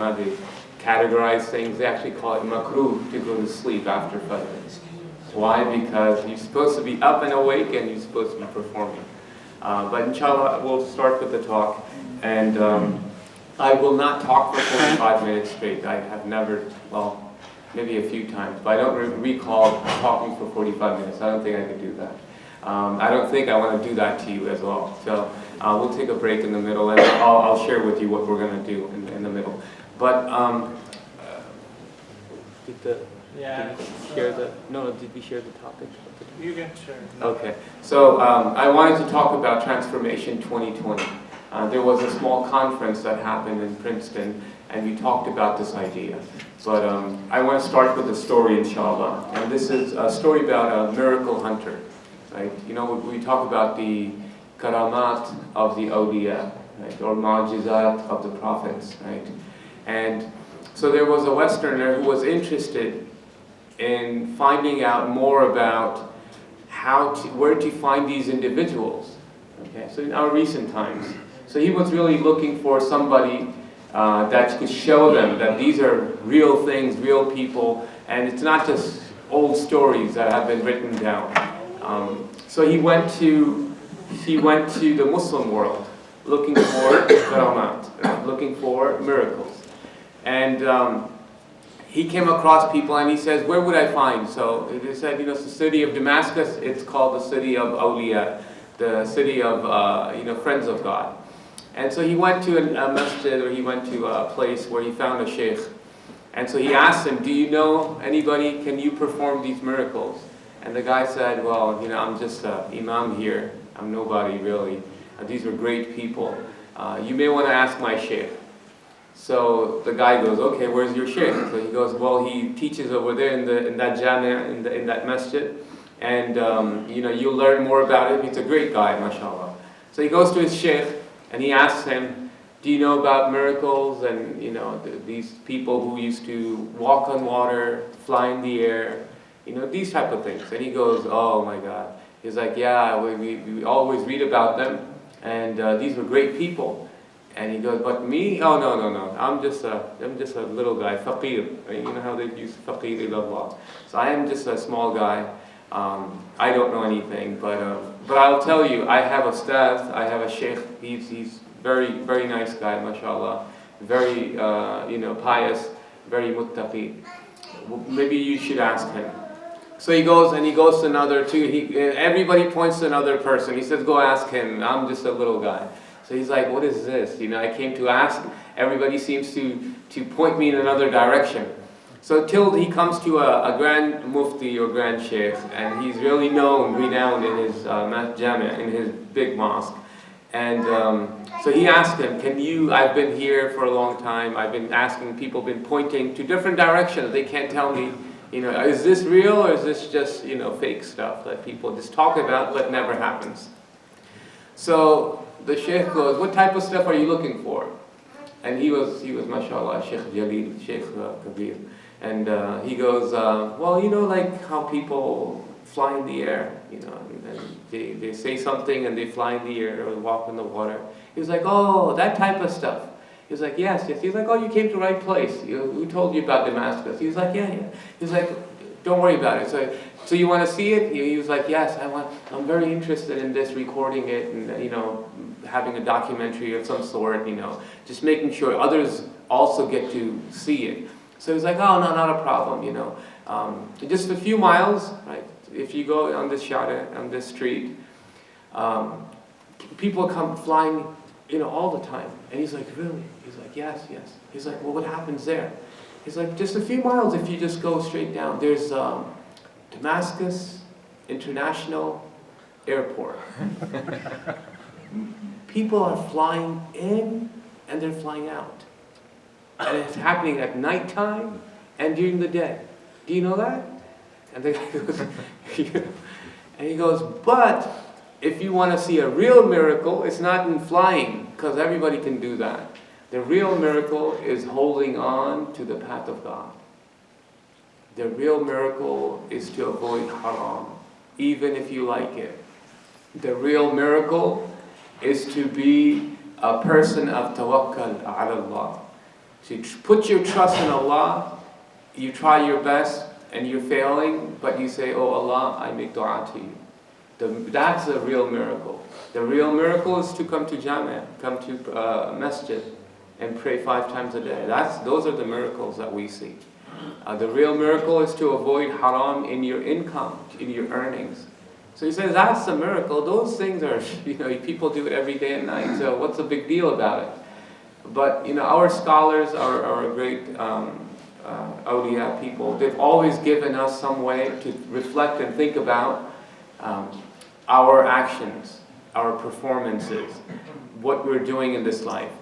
They categorize things, they actually call it makruh to go to sleep after Fajr. Why? Because you're supposed to be up and awake and you're supposed to be performing. But inshallah, we'll start with the talk. And I will not talk for 45 minutes straight. I have never, well, maybe a few times, but I don't recall talking for 45 minutes. I don't think I could do that. I don't think I want to do that to you as well. So we'll take a break in the middle, and I'll share with you what we're going to do in the middle. But did we share the topic? You can share. Okay. So I wanted to talk about Transformation 2020. There was a small conference that happened in Princeton, and we talked about this idea. But I want to start with a story, inshallah. And this is a story about a miracle hunter. Right? You know, we talk about the karamat of the awliya, right? Or ma'jizat of the prophets, right? And so there was a Westerner who was interested in finding out more about where to find these individuals. Okay, so in our recent times. So he was really looking for somebody that could show them that these are real things, real people, and it's not just old stories that have been written down. So he went to the Muslim world looking for karamat, looking for miracles. And he came across people and he says, where would I find? So they said, you know, it's the city of Damascus, it's called the city of awliya, the city of, friends of God. And so he went to a masjid, or he went to a place where he found a sheikh. And so he asked him, do you know anybody, can you perform these miracles? And the guy said, well, you know, I'm just imam here, I'm nobody really. These were great people. You may want to ask my sheikh. So the guy goes, okay, where's your sheikh? So he goes, well, he teaches over there in that jami', in that masjid, and you'll learn more about him. He's a great guy, mashallah. So he goes to his sheikh and he asks him, do you know about miracles and these people who used to walk on water, fly in the air, these type of things? And he goes, oh my God. He's like, yeah, we always read about them, and these were great people. And he goes, but me? Oh, no. I'm just a little guy, faqir. You know how they use faqir ilallah. So I am just a small guy. I don't know anything, but I'll tell you, I have a ustaz, I have a sheikh. He's very, very nice guy, mashallah. Very, pious, very muttaqi. Maybe you should ask him. So he goes to another too. Everybody points to another person. He says, go ask him. I'm just a little guy. So he's like, what is this? I came to ask. Everybody seems to point me in another direction. So till he comes to a grand mufti or grand sheikh, and he's really renowned in his jami', in his big mosque. And so he asked him, I've been here for a long time, I've been asking, people been pointing to different directions, they can't tell me, is this real or is this just, fake stuff that people just talk about but never happens? So the sheikh goes, what type of stuff are you looking for? And he was mashallah, Sheikh Jalil, Sheikh Kabir. And he goes, well, like how people fly in the air, and they say something and they fly in the air or walk in the water. He was like, oh, that type of stuff. He was like, yes. He was like, oh, you came to the right place. Who told you about Damascus? He was like, yeah. He was like, don't worry about it. So you want to see it? He was like, yes, I'm very interested in this, recording it, and having a documentary of some sort, just making sure others also get to see it. So he was like, oh, no, not a problem, just a few miles, right? If you go on this shara, on this street, people come flying, all the time. And he's like, really? He's like, yes. He's like, well, what happens there? He's like, just a few miles if you just go straight down. There's Damascus International Airport. People are flying in and they're flying out. And it's happening at nighttime and during the day. Do you know that? And the guy goes, and he goes, but if you want to see a real miracle, it's not in flying, because everybody can do that. The real miracle is holding on to the path of God. The real miracle is to avoid haram, even if you like it. The real miracle is to be a person of tawakkal ala Allah. So you put your trust in Allah, you try your best, and you're failing, but you say, oh Allah, I make dua to you. That's a real miracle. The real miracle is to come to Jami', come to masjid, and pray 5 times a day. Those are the miracles that we see. The real miracle is to avoid haram in your income, in your earnings. So he says that's a miracle. Those things are, people do it every day and night. So what's the big deal about it? But our scholars are great awliya people. They've always given us some way to reflect and think about our actions, our performances, what we're doing in this life.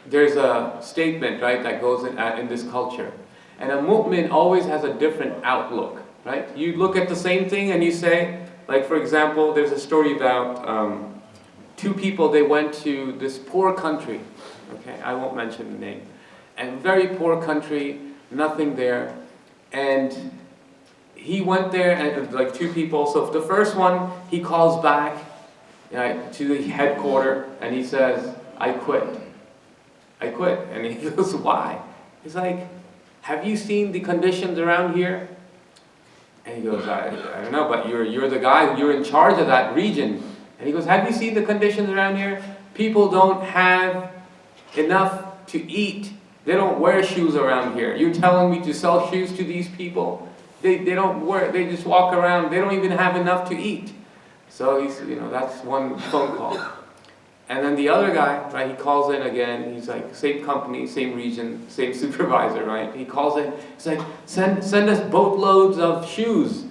There's a statement, right, that goes in this culture. And a mu'min always has a different outlook, right? You look at the same thing and you say, like for example, there's a story about 2 people, they went to this poor country. Okay, I won't mention the name. And very poor country, nothing there. And he went there, and like 2 people. So the first one, he calls back to the headquarters, and he says, I quit. And he goes, why? He's like, have you seen the conditions around here? And he goes, I don't know, but you're the guy, you're in charge of that region. And he goes, have you seen the conditions around here? People don't have enough to eat. They don't wear shoes around here. You're telling me to sell shoes to these people? They don't wear, they just walk around, they don't even have enough to eat. So he's, that's one phone call. And then the other guy, right, he calls in again, he's like, same company, same region, same supervisor, right? He calls in, he's like, send us boatloads of shoes.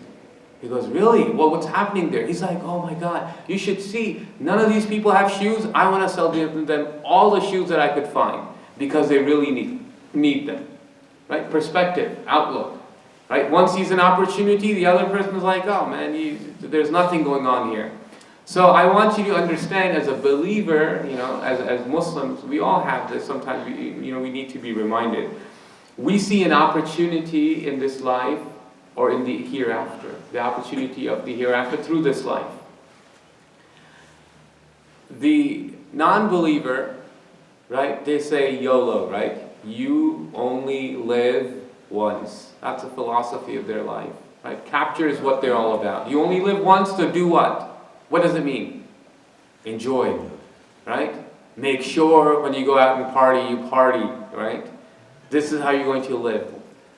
He goes, really? Well, what's happening there? He's like, oh my God, you should see, none of these people have shoes. I want to sell them all the shoes that I could find because they really need them, right? Perspective, outlook, right? One sees an opportunity, the other person is like, oh man, there's nothing going on here. So I want you to understand, as a believer, as Muslims, we all have this. Sometimes we need to be reminded. We see an opportunity in this life or in the hereafter, the opportunity of the hereafter through this life. The non-believer, right? They say YOLO, right? You only live once. That's a philosophy of their life, right? Capture is what they're all about. You only live once to do what? What does it mean? Enjoy, right? Make sure when you go out and party, you party, right? This is how you're going to live.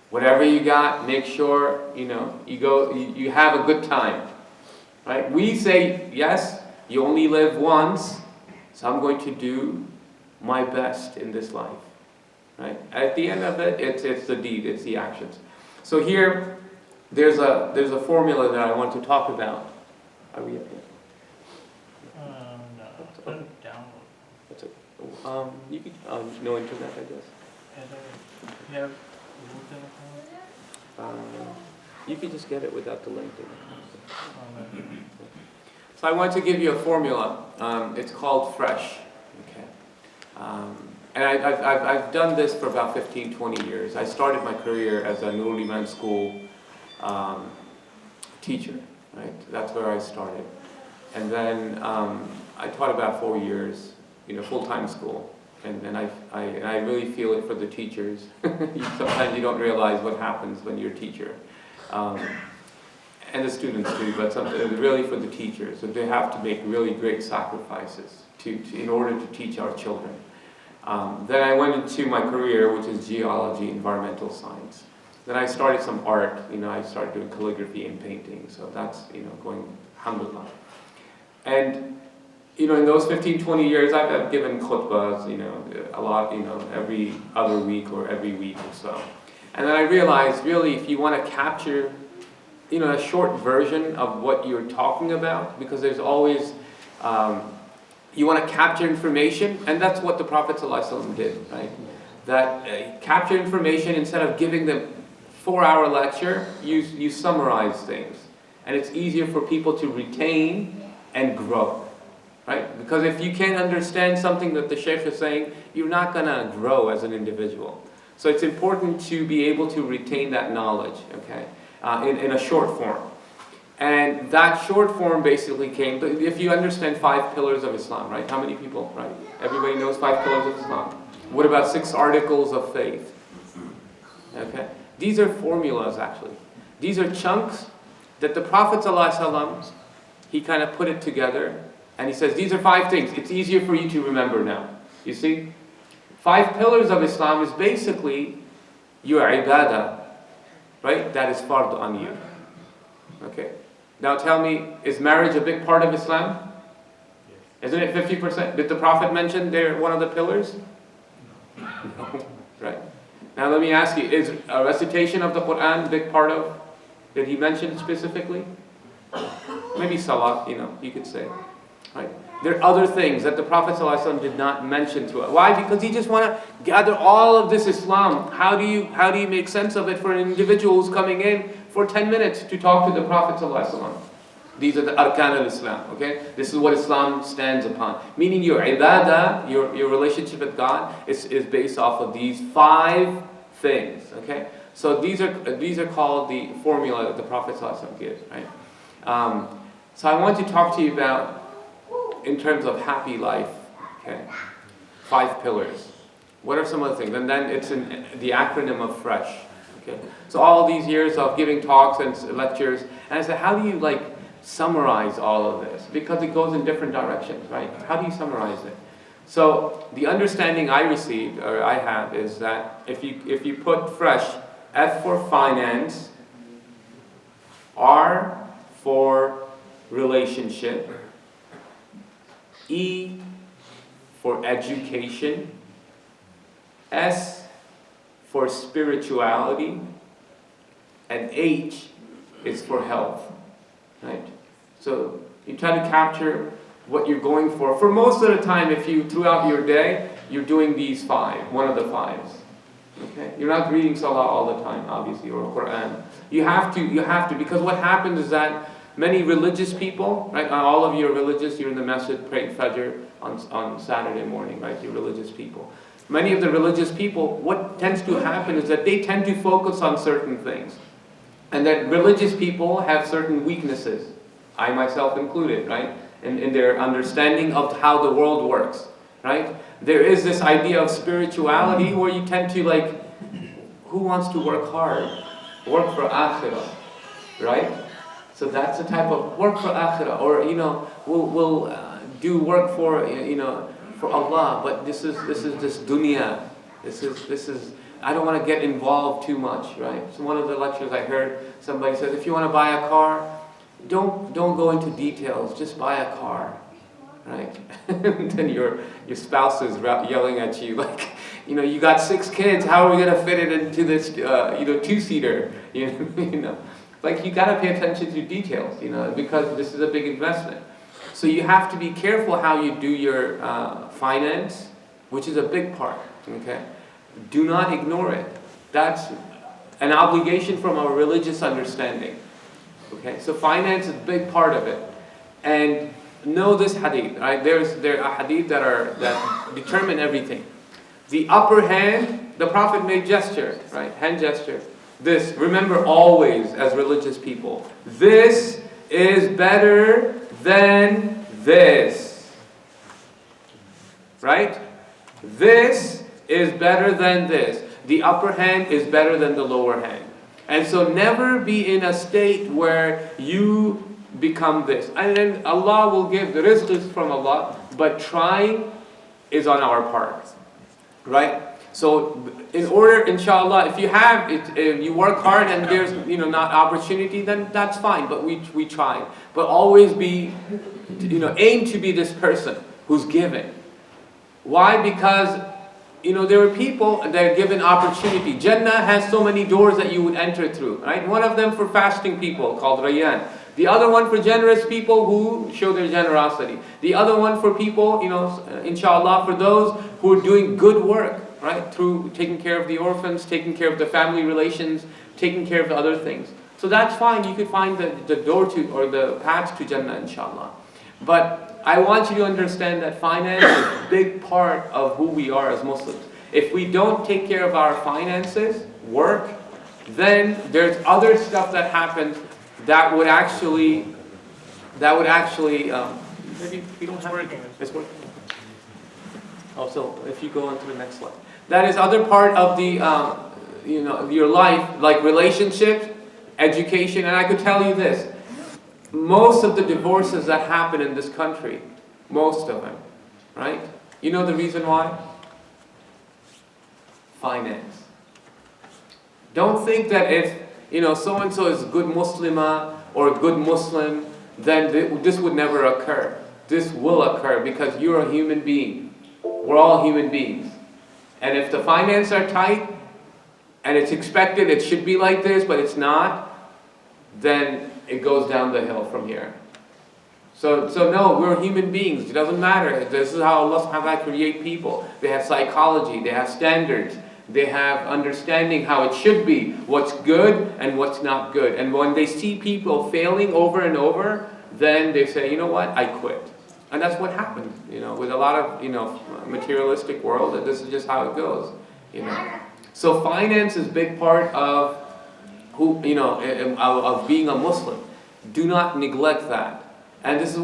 Whatever you got, make sure, you have a good time, right? We say, yes, you only live once, so I'm going to do my best in this life, right? At the end of it, it's the deed, it's the actions. So here, there's a formula that I want to talk about. Are we up here? No, download. That's it. You can, no internet, I guess. You have You can just get it without the link. Google? So I want to give you a formula. It's called FRESH. Okay. And I've done this for about 15, 20 years. I started my career as a Nurul Iman school teacher. Right. That's where I started. And then I taught about 4 years, full-time school. And I really feel it for the teachers. Sometimes you don't realize what happens when you're a teacher. And the students too, but really for the teachers. So they have to make really great sacrifices in order to teach our children. Then I went into my career, which is geology, environmental science. Then I started some art. I started doing calligraphy and painting. So that's, going, alhamdulillah. And, in those 15, 20 years, I've given khutbahs, a lot, every other week or every week or so. And then I realized, really, if you want to capture, a short version of what you're talking about, because there's always, you want to capture information, and that's what the Prophet ﷺ did, right? That capture information, instead of giving them 4-hour lecture, you summarize things. And it's easier for people to retain and grow, right? Because if you can't understand something that the Shaykh is saying, you're not going to grow as an individual. So it's important to be able to retain that knowledge, okay, in a short form. And that short form basically came, if you understand 5 pillars of Islam, right? How many people, right? Everybody knows 5 pillars of Islam. What about 6 articles of faith? Okay? These are formulas actually. These are chunks that the Prophet ﷺ, he kind of put it together and he says, these are 5 things. It's easier for you to remember now. You see? 5 pillars of Islam is basically your ibadah, right? That is fard on you. Okay? Now tell me, is marriage a big part of Islam? Isn't it 50%? Did the Prophet mention they're one of the pillars? No. Right. Now let me ask you, is a recitation of the Quran a big part of? Did he mention specifically? Maybe salat, you could say. Right. There are other things that the Prophet ﷺ did not mention to us. Why? Because he just want to gather all of this Islam. How do you make sense of it for an individual who's coming in for 10 minutes to talk to the Prophet ﷺ? These are the arkan al-Islam, okay? This is what Islam stands upon. Meaning your ibadah, your relationship with God is based off of these 5 things, okay? So these are called the formula that the Prophet ﷺ gives, right? So I want to talk to you about, in terms of happy life, okay? 5 pillars. What are some of the things? And then it's in the acronym of FRESH, okay? So all these years of giving talks and lectures, and I said, how do you summarize all of this? Because it goes in different directions, right? How do you summarize it? So the understanding I received, or I have, is that if you put FRESH, F for finance, R for relationship, E for education, S for spirituality, and H is for health. Right? So you try to capture what you're going for. For most of the time, if you throughout your day, you're doing these 5, one of the 5s. Okay? You're not reading Salah all the time, obviously, or Quran. You have to, because what happens is that many religious people, right? All of you are religious. You're in the masjid praying Fajr on Saturday morning, right? You're religious people. Many of the religious people, what tends to happen is that they tend to focus on certain things. And that religious people have certain weaknesses, I myself included, right? In their understanding of how the world works, right? There is this idea of spirituality where you tend to who wants to work hard? Work for akhirah, right? So that's the type of work for akhirah, or we'll do work for for Allah, but this is this dunya. This is I don't want to get involved too much, right? So one of the lectures I heard, somebody said, if you want to buy a car, don't go into details, just buy a car, right? And then your spouse is yelling at you you got 6 kids, how are we going to fit it into this 2-seater? You got to pay attention to details, because this is a big investment. So you have to be careful how you do your finance, which is a big part, okay? Do not ignore it. That's an obligation from a religious understanding. Okay, so finance is a big part of it. And know this hadith, right? There are hadith that determine everything. The upper hand, the Prophet made gesture, right? Hand gesture. This, remember always as religious people, this is better than this. Right? This is better than this. The upper hand is better than the lower hand. And so never be in a state where you become this. And then Allah will give, the rizq is from Allah, but trying is on our part. Right? So in order, inshallah, if you work hard and there's not opportunity, then that's fine, but we try. But always be, aim to be this person who's giving. Why? Because there are people that are given opportunity. Jannah has so many doors that you would enter through, right? One of them for fasting people called Rayyan. The other one for generous people who show their generosity. The other one for people, inshallah, for those who are doing good work, right? Through taking care of the orphans, taking care of the family relations, taking care of the other things. So that's fine. You could find the door to, or the path to Jannah, inshallah. But I want you to understand that finance is a big part of who we are as Muslims. If we don't take care of our finances, work, then there's other stuff that happens that would actually, maybe we don't have working. It's working. Oh, so if you go on to the next slide. That is other part of the, your life, like relationships, education, and I could tell you this. Most of the divorces that happen in this country, most of them, right? You know the reason why? Finance. Don't think that if, so-and-so is a good Muslimah or a good Muslim, then this would never occur. This will occur because you're a human being. We're all human beings. And if the finances are tight, and it's expected it should be like this, but it's not, then it goes down the hill from here. So no, we're human beings. It doesn't matter. This is how Allah subhanahu wa ta'ala create people. They have psychology, they have standards, they have understanding how it should be, what's good and what's not good. And when they see people failing over and over, then they say, you know what, I quit. And that's what happens, with a lot of, materialistic world, and this is just how it goes, So finance is a big part of of being a Muslim. Do not neglect that. And this is